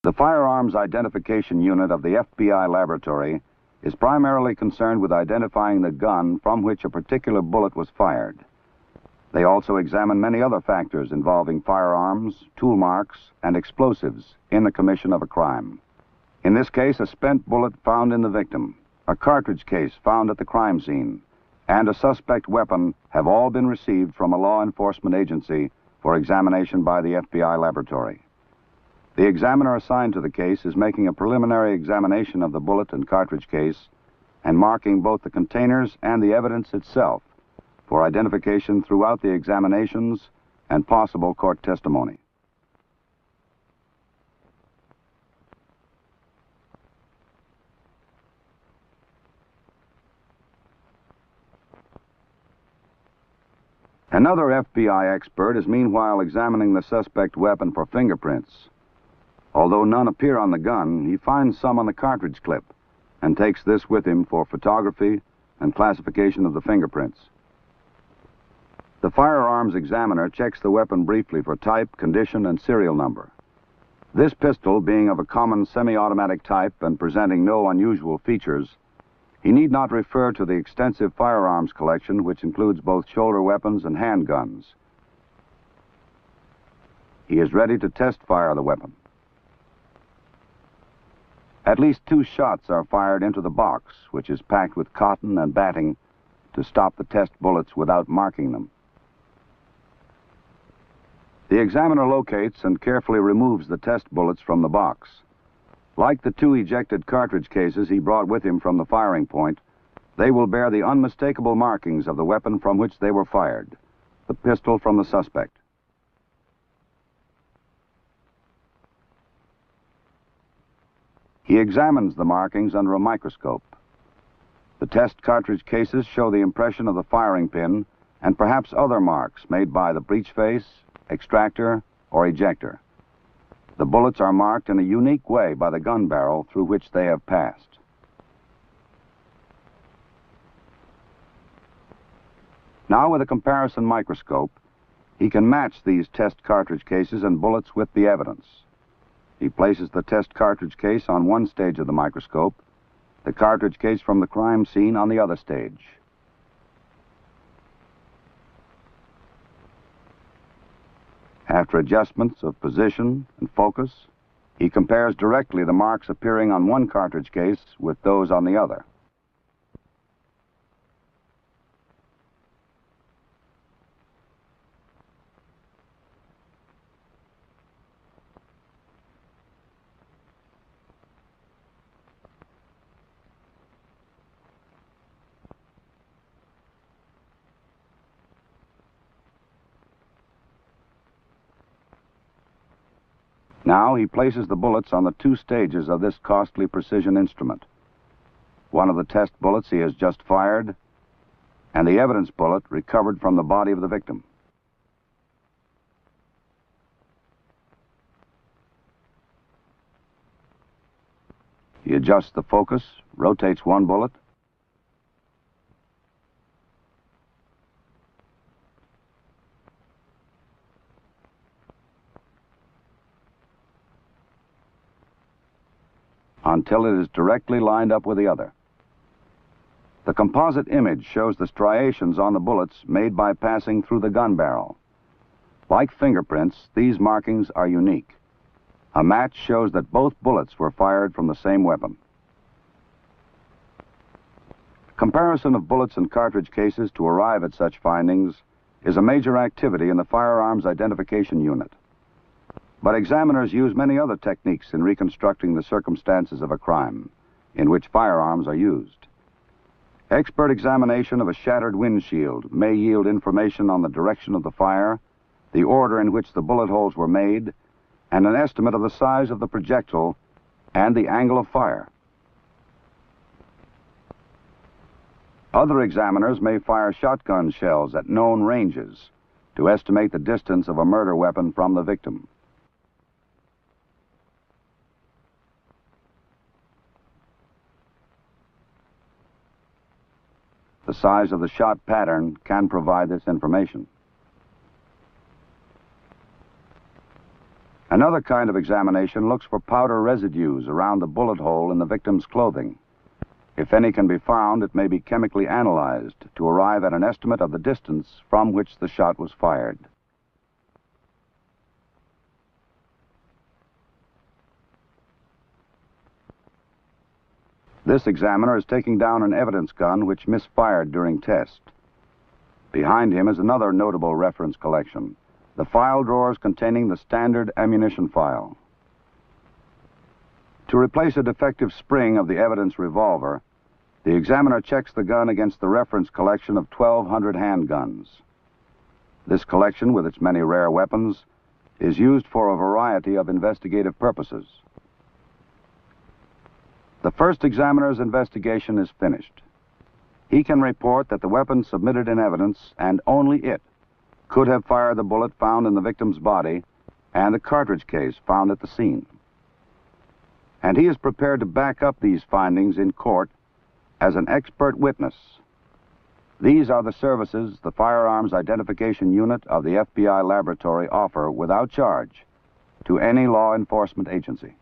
The Firearms Identification Unit of the FBI laboratory is primarily concerned with identifying the gun from which a particular bullet was fired. They also examine many other factors involving firearms, tool marks, and explosives in the commission of a crime. In this case, a spent bullet found in the victim, a cartridge case found at the crime scene, and a suspect weapon have all been received from a law enforcement agency for examination by the FBI laboratory. The examiner assigned to the case is making a preliminary examination of the bullet and cartridge case and marking both the containers and the evidence itself for identification throughout the examinations and possible court testimony. Another FBI expert is meanwhile examining the suspect weapon for fingerprints. Although none appear on the gun, he finds some on the cartridge clip and takes this with him for photography and classification of the fingerprints. The firearms examiner checks the weapon briefly for type, condition, and serial number. This pistol, being of a common semi-automatic type and presenting no unusual features, he need not refer to the extensive firearms collection, which includes both shoulder weapons and handguns. He is ready to test fire the weapon. At least 2 shots are fired into the box, which is packed with cotton and batting to stop the test bullets without marking them. The examiner locates and carefully removes the test bullets from the box. Like the 2 ejected cartridge cases he brought with him from the firing point, they will bear the unmistakable markings of the weapon from which they were fired, the pistol from the suspect. He examines the markings under a microscope. The test cartridge cases show the impression of the firing pin and perhaps other marks made by the breech face, extractor, or ejector. The bullets are marked in a unique way by the gun barrel through which they have passed. Now, with a comparison microscope, he can match these test cartridge cases and bullets with the evidence. He places the test cartridge case on one stage of the microscope, the cartridge case from the crime scene on the other stage. After adjustments of position and focus, he compares directly the marks appearing on one cartridge case with those on the other. Now he places the bullets on the 2 stages of this costly precision instrument. One of the test bullets he has just fired, and the evidence bullet recovered from the body of the victim. He adjusts the focus, rotates one bullet, until it is directly lined up with the other. The composite image shows the striations on the bullets made by passing through the gun barrel. Like fingerprints, these markings are unique. A match shows that both bullets were fired from the same weapon. Comparison of bullets and cartridge cases to arrive at such findings is a major activity in the Firearms Identification Unit. But examiners use many other techniques in reconstructing the circumstances of a crime in which firearms are used. Expert examination of a shattered windshield may yield information on the direction of the fire, the order in which the bullet holes were made, and an estimate of the size of the projectile and the angle of fire. Other examiners may fire shotgun shells at known ranges to estimate the distance of a murder weapon from the victim. The size of the shot pattern can provide this information. Another kind of examination looks for powder residues around the bullet hole in the victim's clothing. If any can be found, it may be chemically analyzed to arrive at an estimate of the distance from which the shot was fired. This examiner is taking down an evidence gun which misfired during test. Behind him is another notable reference collection, the file drawers containing the standard ammunition file. To replace a defective spring of the evidence revolver, the examiner checks the gun against the reference collection of 1,200 handguns. This collection, with its many rare weapons, is used for a variety of investigative purposes. The first examiner's investigation is finished. He can report that the weapon submitted in evidence, and only it, could have fired the bullet found in the victim's body and the cartridge case found at the scene. And he is prepared to back up these findings in court as an expert witness. These are the services the Firearms Identification Unit of the FBI Laboratory offer without charge to any law enforcement agency.